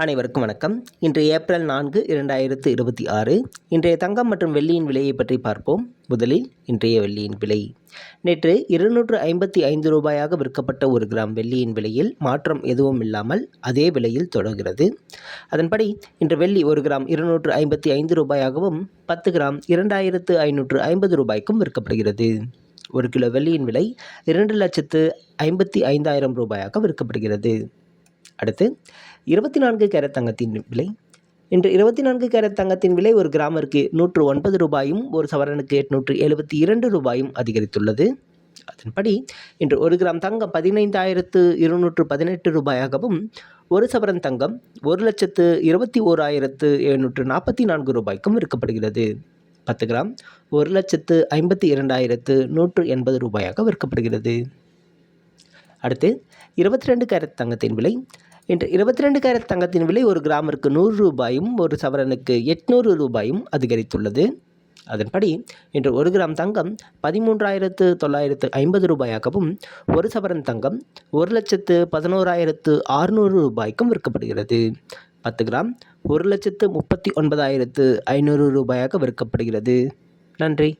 அனைவருக்கும் வணக்கம். இன்று ஏப்ரல் 4, 2026. இன்றைய தங்கம் மற்றும் வெள்ளியின் விலையை பற்றி பார்ப்போம். முதலில் இன்றைய வெள்ளியின் விலை. நேற்று 255 ரூபாயாக விற்கப்பட்ட ஒரு கிராம் வெள்ளியின் விலையில் மாற்றம் எதுவும் இல்லாமல் அதே விலையில் தொடர்கிறது. அதன்படி இன்று வெள்ளி ஒரு கிராம் 255 ரூபாயாகவும் 10 கிராம் 2550 ரூபாய்க்கும் விற்கப்படுகிறது. ஒரு கிலோ வெள்ளியின் விலை 2,55,000 ரூபாயாக விற்கப்படுகிறது. அடுத்து 24 கேரட் தங்கத்தின் விலை. இன்று 24 கேரட் தங்கத்தின் விலை ஒரு கிராமிற்கு 109 ரூபாயும் ஒரு சவரனுக்கு 872 ரூபாயும் அதிகரித்துள்ளது. அதன்படி இன்று ஒரு கிராம் தங்கம் 15,218 ரூபாயாகவும் ஒரு சவரன் தங்கம் 1,21,744 ரூபாய்க்கும் விற்கப்படுகிறது. 10 கிராம் 1,52,180 ரூபாயாக விற்கப்படுகிறது. அடுத்து 22 கேரட் தங்கத்தின் விலை. இன்று 22 கேரட் தங்கத்தின் விலை ஒரு கிராமிற்கு 100 ரூபாயும் ஒரு சவரனுக்கு 800 ரூபாயும் அதிகரித்துள்ளது. அதன்படி இன்று ஒரு கிராம் தங்கம் 13,950 ரூபாயாகவும் ஒரு சவரன் தங்கம் 1,11,600 ரூபாய்க்கும் விற்கப்படுகிறது. 10 கிராம் 1,39,500 ரூபாயாக விற்கப்படுகிறது. நன்றி.